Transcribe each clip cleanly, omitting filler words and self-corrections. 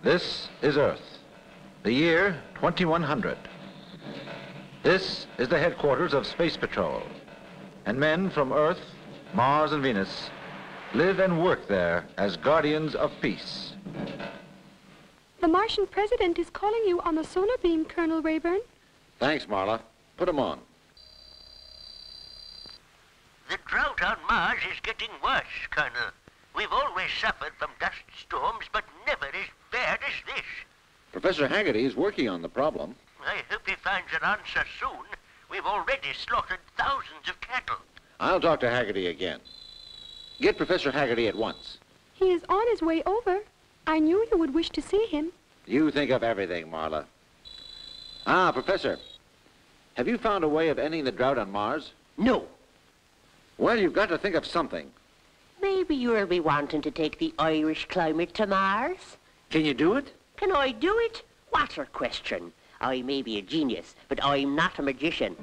This is Earth, the year 2100. This is the headquarters of Space Patrol, and men from Earth, Mars, and Venus live and work there as guardians of peace. The Martian president is calling you on the sonar beam, Colonel Rayburn. Thanks, Marla. Put him on. The drought on Mars is getting worse, Colonel. We've always suffered from dust storms, but never as bad as this. Professor Haggerty is working on the problem. I hope he finds an answer soon. We've already slaughtered thousands of cattle. I'll talk to Haggerty again. Get Professor Haggerty at once. He is on his way over. I knew you would wish to see him. You think of everything, Marla. Ah, Professor, have you found a way of ending the drought on Mars? No. Well, you've got to think of something. Maybe you'll be wanting to take the Irish climate to Mars. Can you do it? Can I do it? What a question. I may be a genius, but I'm not a magician.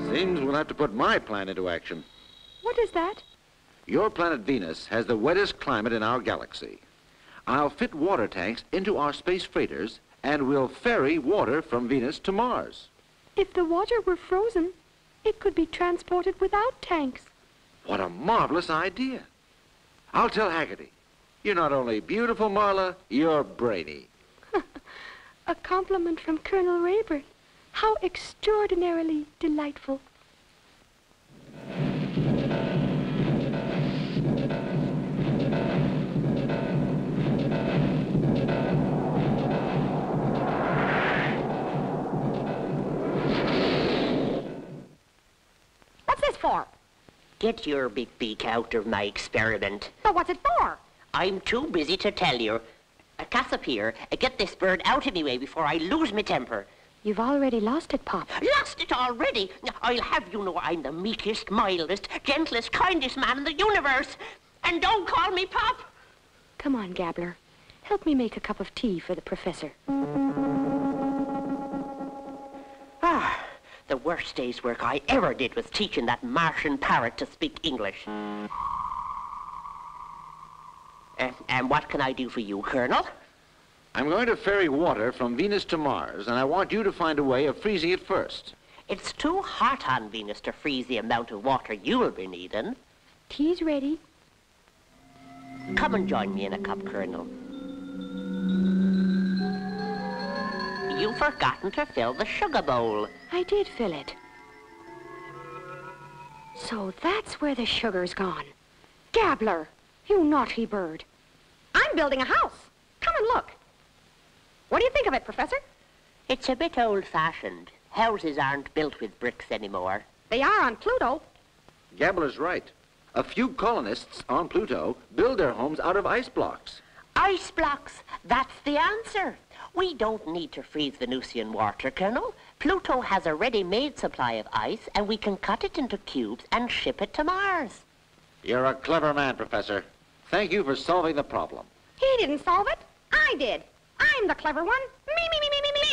Seems we'll have to put my plan into action. What is that? Your planet Venus has the wettest climate in our galaxy. I'll fit water tanks into our space freighters, and we'll ferry water from Venus to Mars. If the water were frozen, it could be transported without tanks. What a marvelous idea. I'll tell Haggerty. You're not only beautiful, Marla, you're brainy. A compliment from Colonel Rayburn. How extraordinarily delightful. What's this for? Get your big beak out of my experiment. But what's it for? I'm too busy to tell you. Cassipier, get this bird out of me way before I lose my temper. You've already lost it, Pop. Lost it already? I'll have you know I'm the meekest, mildest, gentlest, kindest man in the universe. And don't call me Pop. Come on, Gabbler. Help me make a cup of tea for the professor. The worst day's work I ever did was teaching that Martian parrot to speak English. And what can I do for you, Colonel? I'm going to ferry water from Venus to Mars, and I want you to find a way of freezing it first. It's too hot on Venus to freeze the amount of water you'll be needing. Tea's ready. Come and join me in a cup, Colonel. You've forgotten to fill the sugar bowl. I did fill it. So that's where the sugar's gone. Gabbler, you naughty bird. I'm building a house. Come and look. What do you think of it, Professor? It's a bit old-fashioned. Houses aren't built with bricks anymore. They are on Pluto. Gabbler's right. A few colonists on Pluto build their homes out of ice blocks. Ice blocks, that's the answer. We don't need to freeze Venusian water, Colonel. Pluto has a ready-made supply of ice, and we can cut it into cubes and ship it to Mars. You're a clever man, Professor. Thank you for solving the problem. He didn't solve it. I did. I'm the clever one. Me.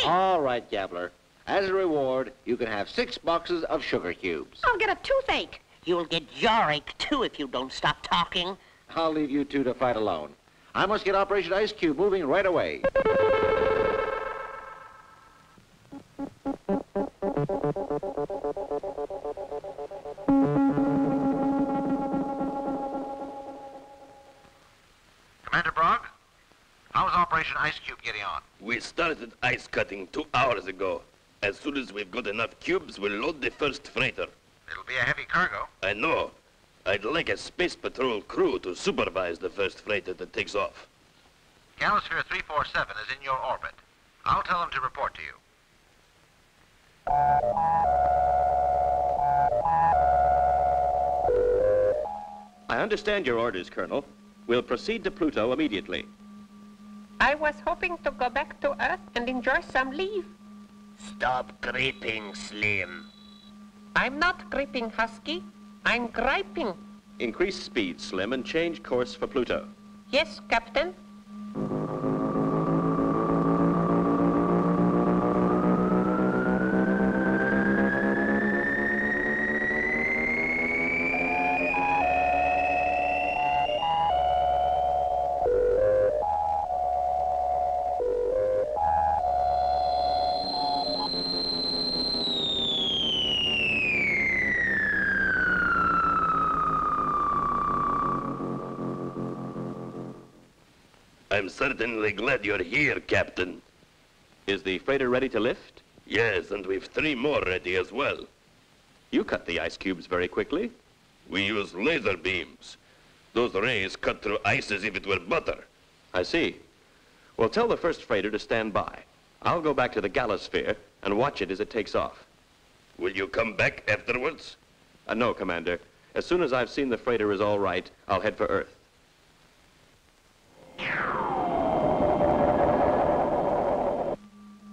All right, Gabbler. As a reward, you can have 6 boxes of sugar cubes. I'll get a toothache. You'll get yauric, too, if you don't stop talking. I'll leave you two to fight alone. I must get Operation Ice Cube moving right away. Commander Brogg, how's Operation Ice Cube getting on? We started ice cutting 2 hours ago. As soon as we've got enough cubes, we'll load the first freighter. It'll be a heavy cargo. I know. I'd like a Space Patrol crew to supervise the first freighter that takes off. Galosphere 347 is in your orbit. I'll tell them to report to you. I understand your orders, Colonel. We'll proceed to Pluto immediately. I was hoping to go back to Earth and enjoy some leave. Stop griping, Slim. I'm not gripping, Husky. I'm griping. Increase speed, Slim, and change course for Pluto. Yes, Captain. I'm certainly glad you're here, Captain. Is the freighter ready to lift? Yes, and we've 3 more ready as well. You cut the ice cubes very quickly. We use laser beams. Those rays cut through ice as if it were butter. I see. Well, tell the first freighter to stand by. I'll go back to the Galosphere and watch it as it takes off. Will you come back afterwards? No, Commander. As soon as I've seen the freighter is all right, I'll head for Earth.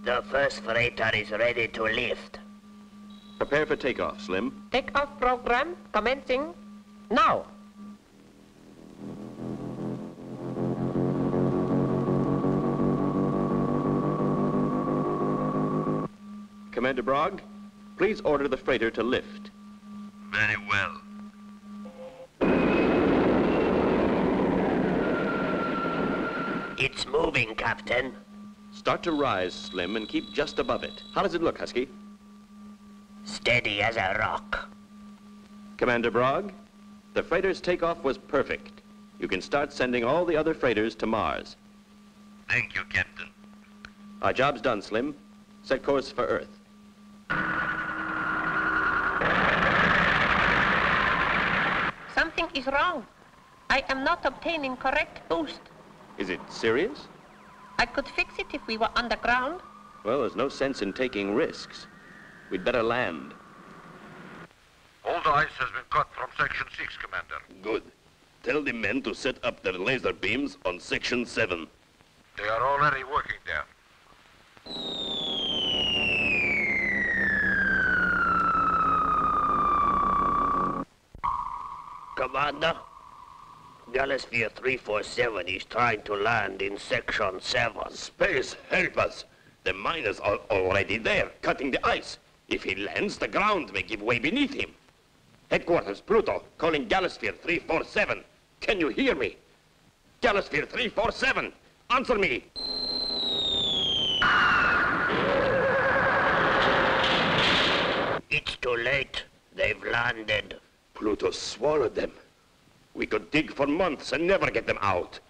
The first freighter is ready to lift. Prepare for takeoff, Slim. Takeoff program commencing now. Commander Brogg, please order the freighter to lift. Very well. It's moving, Captain. Start to rise, Slim, and keep just above it. How does it look, Husky? Steady as a rock. Commander Brogg, the freighter's takeoff was perfect. You can start sending all the other freighters to Mars. Thank you, Captain. Our job's done, Slim. Set course for Earth. Something is wrong. I am not obtaining correct boost. Is it serious? I could fix it if we were underground. Well, there's no sense in taking risks. We'd better land. All the ice has been cut from Section 6, Commander. Good. Tell the men to set up their laser beams on Section 7. They are already working there. Commander, Galosphere 347 is trying to land in Section 7. Space, help us. The miners are already there, cutting the ice. If he lands, the ground may give way beneath him. Headquarters, Pluto, calling Galosphere 347. Can you hear me? Galosphere 347, answer me. It's too late. They've landed. Pluto swallowed them. We could dig for months and never get them out.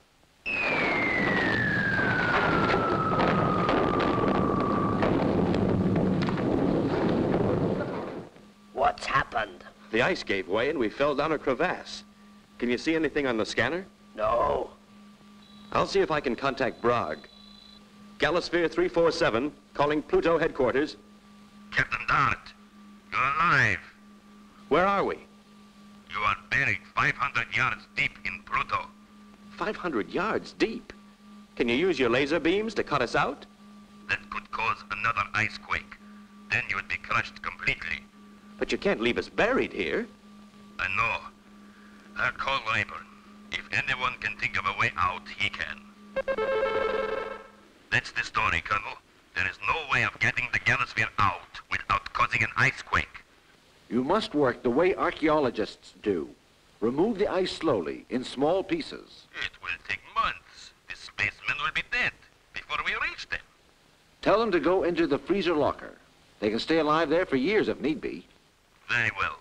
What's happened? The ice gave way and we fell down a crevasse. Can you see anything on the scanner? No. I'll see if I can contact Brogg. Galosphere 347, calling Pluto headquarters. Captain Dart, you're alive. Where are we? You are buried 500 yards deep in Pluto. 500 yards deep. Can you use your laser beams to cut us out? That could cause another ice quake. Then you would be crushed completely. But you can't leave us buried here. I know. I'll call Rayburn. If anyone can think of a way out, he can. That's the story, Colonel. There is no way of getting the Galosphere out without causing an ice quake. You must work the way archaeologists do. Remove the ice slowly, in small pieces. It will take months. The spacemen will be dead before we reach them. Tell them to go into the freezer locker. They can stay alive there for years if need be. Very well.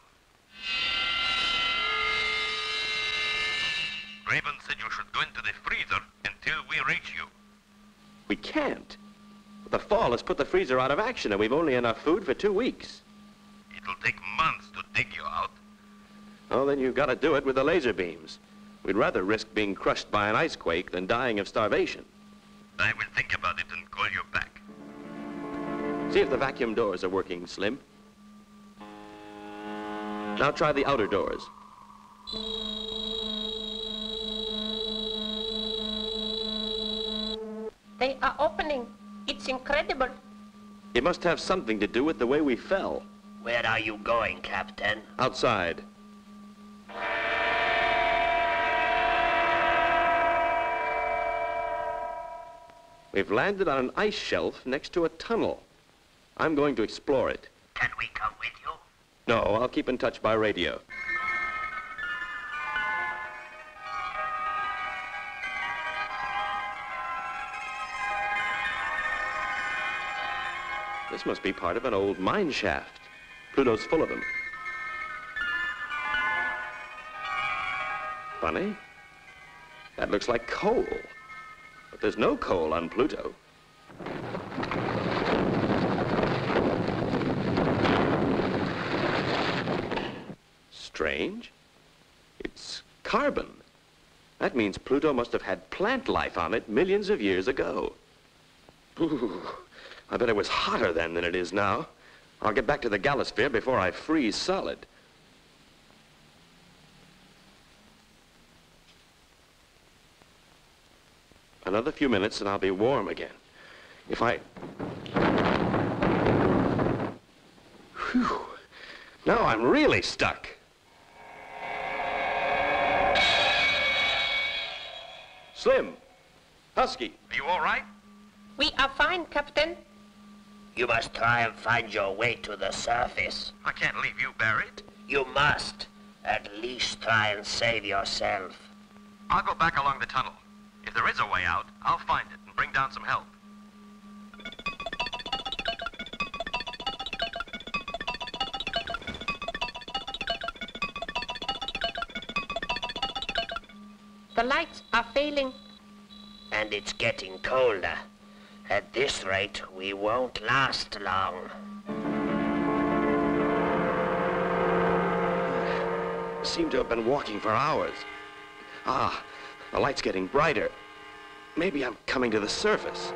Raven said you should go into the freezer until we reach you. We can't. The fall has put the freezer out of action and we've only enough food for 2 weeks. It'll take months to dig you out. Oh, then you've got to do it with the laser beams. We'd rather risk being crushed by an ice quake than dying of starvation. I will think about it and call you back. See if the vacuum doors are working, Slim. Now try the outer doors. They are opening. It's incredible. It must have something to do with the way we fell. Where are you going, Captain? Outside. We've landed on an ice shelf next to a tunnel. I'm going to explore it. Can we come with you? No, I'll keep in touch by radio. This must be part of an old mine shaft. Pluto's full of them. Funny. That looks like coal. But there's no coal on Pluto. Strange. It's carbon. That means Pluto must have had plant life on it millions of years ago. Ooh, I bet it was hotter then than it is now. I'll get back to the Galosphere before I freeze solid. Another few minutes and I'll be warm again. If I... Whew. Now I'm really stuck. Slim! Husky, are you all right? We are fine, Captain. You must try and find your way to the surface. I can't leave you buried. You must. At least try and save yourself. I'll go back along the tunnel. If there is a way out, I'll find it and bring down some help. The lights are failing. And it's getting colder. At this rate, we won't last long. Seem to have been walking for hours. Ah, the light's getting brighter. Maybe I'm coming to the surface.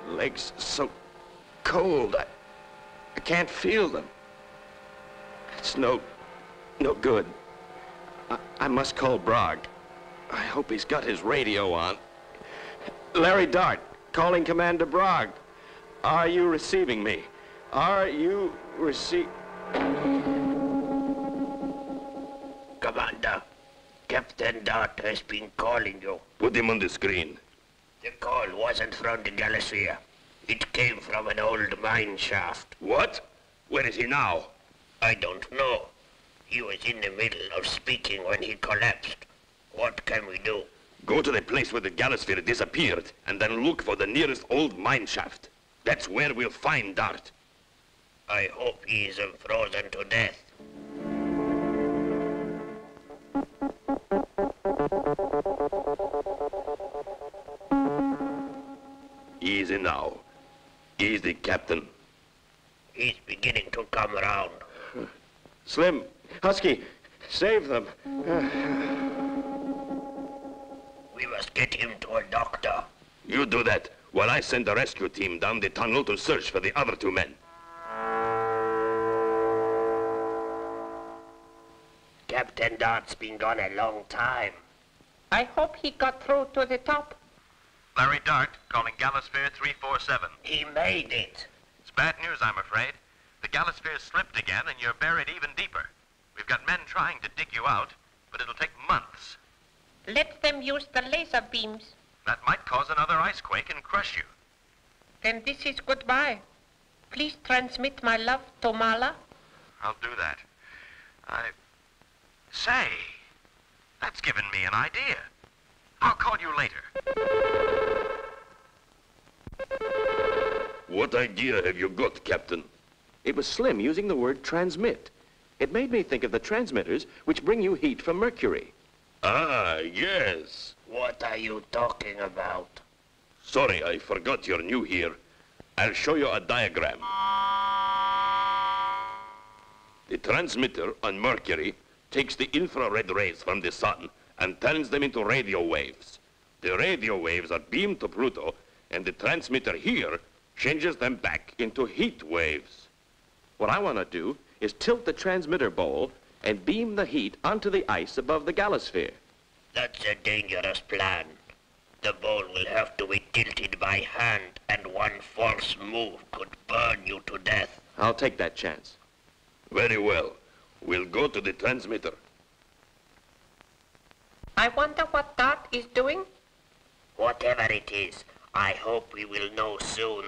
Legs so cold. I can't feel them. It's no good. I must call Brog. I hope he's got his radio on. Larry Dart, calling Commander Brog. Are you receiving me? Are you Commander, Captain Dart has been calling you. Put him on the screen. The call wasn't from the Galosphere. It came from an old mine shaft. What? Where is he now? I don't know. He was in the middle of speaking when he collapsed. What can we do? Go to the place where the Galosphere disappeared, and then look for the nearest old mine shaft. That's where we'll find Dart. I hope he isn't frozen to death. Easy now. Easy, Captain. He's beginning to come round. Slim, Husky, save them. We must get him to a doctor. You do that, while I send a rescue team down the tunnel to search for the other two men. Captain Dart's been gone a long time. I hope he got through to the top. Larry Dart, calling Galosphere 347. He made it. It's bad news, I'm afraid. The Galosphere slipped again and you're buried even deeper. We've got men trying to dig you out, but it'll take months. Let them use the laser beams. That might cause another ice quake and crush you. Then this is goodbye. Please transmit my love to Marla. I'll do that. Say, that's given me an idea. I'll call you later. What idea have you got, Captain? It was Slim using the word transmit. It made me think of the transmitters which bring you heat from Mercury. Ah, yes. What are you talking about? Sorry, I forgot you're new here. I'll show you a diagram. The transmitter on Mercury takes the infrared rays from the sun and turns them into radio waves. The radio waves are beamed to Pluto, and the transmitter here changes them back into heat waves. What I want to do is tilt the transmitter bowl and beam the heat onto the ice above the Galosphere. That's a dangerous plan. The bowl will have to be tilted by hand, and one false move could burn you to death. I'll take that chance. Very well. We'll go to the transmitter. I wonder what Dart is doing. Whatever it is, I hope we will know soon.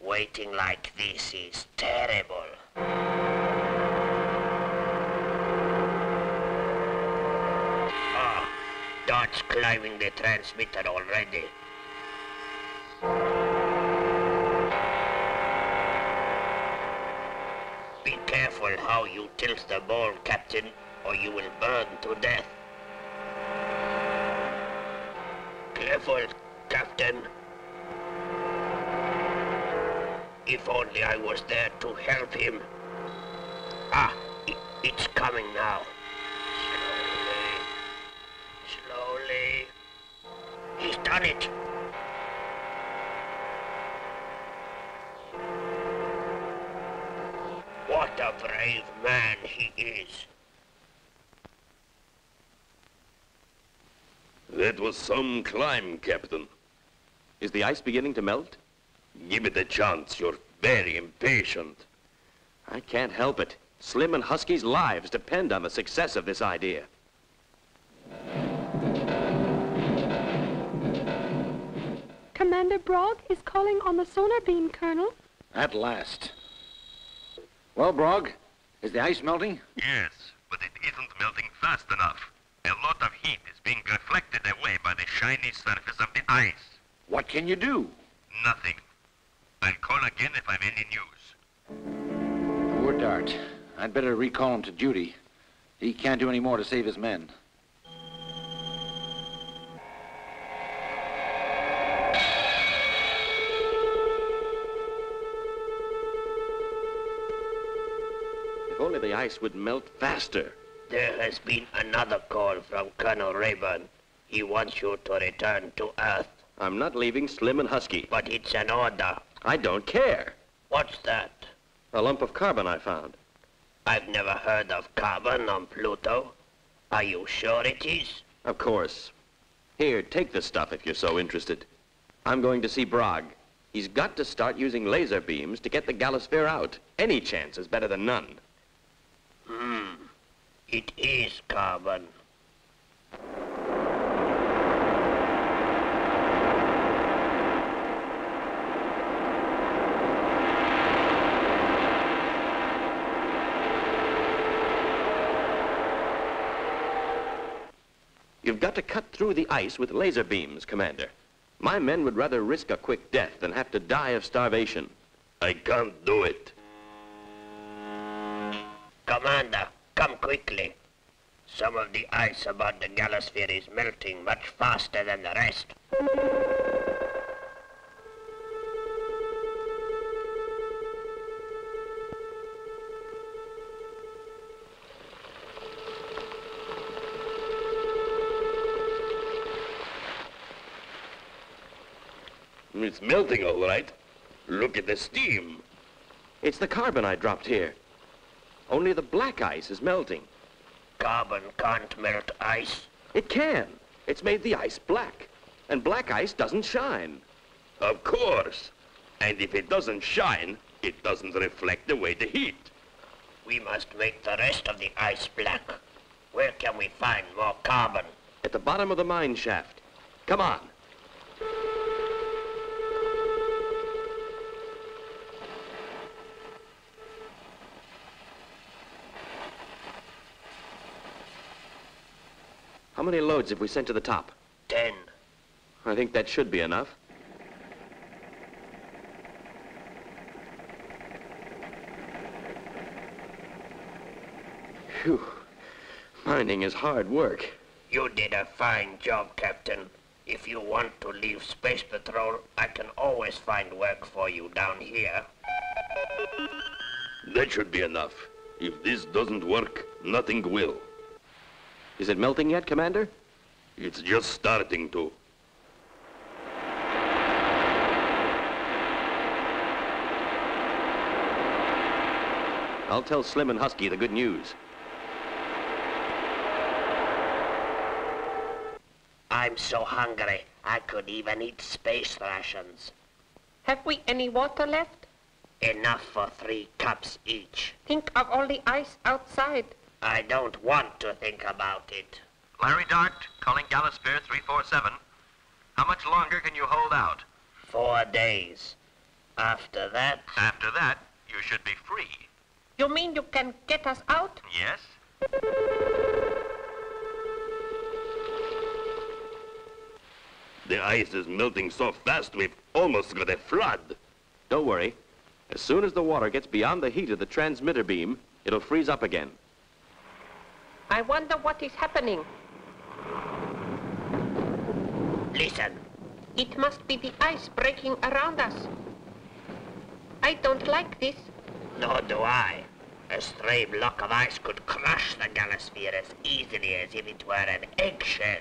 Waiting like this is terrible. Ah, Dart's climbing the transmitter already. Be careful how you tilt the ball, Captain, or you will burn to death. careful, Captain. If only I was there to help him. Ah, it's coming now. Slowly. He's done it. What a brave man he is. That was some climb, Captain. Is the ice beginning to melt? Give it a chance. You're very impatient. I can't help it. Slim and Husky's lives depend on the success of this idea. Commander Brogg is calling on the sonar beam, Colonel. At last. Well, Brogg, is the ice melting? Yes, but it isn't melting fast enough. A lot of heat is being reflected away by the shiny surface of the ice. What can you do? Nothing. I'll call again if I've any news. Poor Dart. I'd better recall him to duty. He can't do any more to save his men. If only the ice would melt faster. There has been another call from Colonel Rayburn. He wants you to return to Earth. I'm not leaving Slim and Husky. But it's an order. I don't care. What's that? A lump of carbon I found. I've never heard of carbon on Pluto. Are you sure it is? Of course. Here, take the stuff if you're so interested. I'm going to see Brogg. He's got to start using laser beams to get the galosphere out. Any chance is better than none. It is carbon. You've got to cut through the ice with laser beams, Commander. My men would rather risk a quick death than have to die of starvation. I can't do it. Commander, come quickly. Some of the ice about the galosphere is melting much faster than the rest. It's melting all right. Look at the steam. It's the carbon I dropped here. Only the black ice is melting. Carbon can't melt ice. It can. It's made the ice black. And black ice doesn't shine. Of course. And if it doesn't shine, it doesn't reflect away the heat. We must make the rest of the ice black. Where can we find more carbon? At the bottom of the mine shaft. Come on. How many loads have we sent to the top? 10. I think that should be enough. Phew. Mining is hard work. You did a fine job, Captain. If you want to leave Space Patrol, I can always find work for you down here. That should be enough. If this doesn't work, nothing will. Is it melting yet, Commander? It's just starting to. I'll tell Slim and Husky the good news. I'm so hungry, I could even eat space rations. Have we any water left? Enough for 3 cups each. Think of all the ice outside. I don't want to think about it. Larry Dart, calling Galosphere 347. How much longer can you hold out? 4 days. After that... After that, you should be free. You mean you can get us out? Yes? The ice is melting so fast we've almost got a flood. Don't worry. As soon as the water gets beyond the heat of the transmitter beam, it'll freeze up again. I wonder what is happening. Listen. It must be the ice breaking around us. I don't like this. Nor do I. A stray block of ice could crush the galosphere as easily as if it were an eggshell.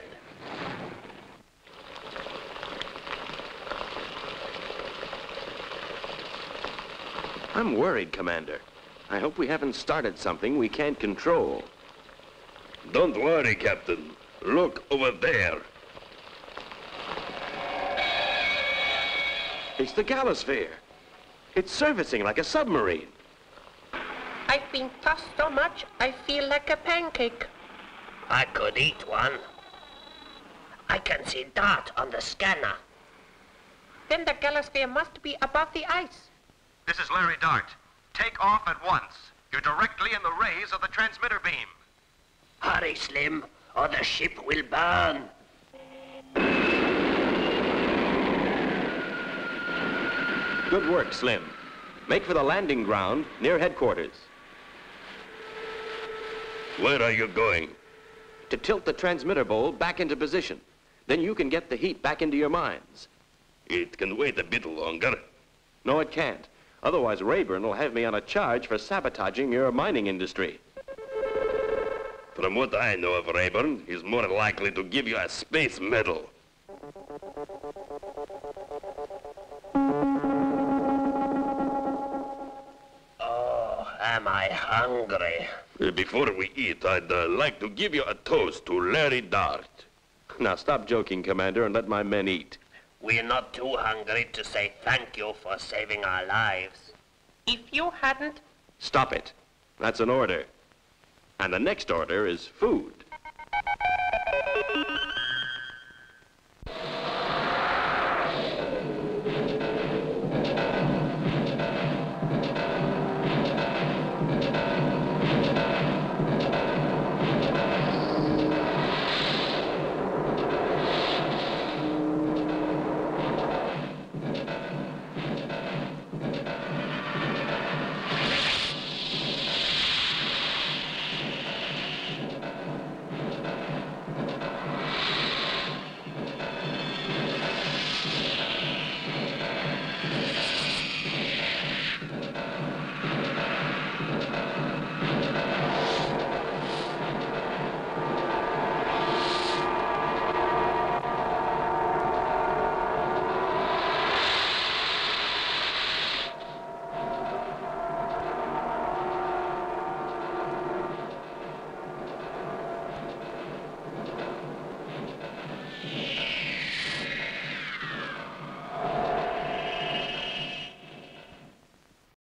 I'm worried, Commander. I hope we haven't started something we can't control. Don't worry, Captain. Look over there. It's the galosphere. It's servicing like a submarine. I've been tossed so much, I feel like a pancake. I could eat one. I can see drought on the scanner. Then the galosphere must be above the ice. This is Larry Dart. Take off at once. You're directly in the rays of the transmitter beam. Hurry, Slim, or the ship will burn. Good work, Slim. Make for the landing ground near headquarters. Where are you going? To tilt the transmitter bowl back into position. Then you can get the heat back into your mines. It can wait a bit longer. No, it can't. Otherwise, Rayburn will have me on a charge for sabotaging your mining industry. From what I know of Rayburn, he's more likely to give you a space medal. Oh, am I hungry? Before we eat, I'd like to give you a toast to Larry Dart. Now stop joking, Commander, and let my men eat. We're not too hungry to say thank you for saving our lives. If you hadn't... Stop it. That's an order. And the next order is food.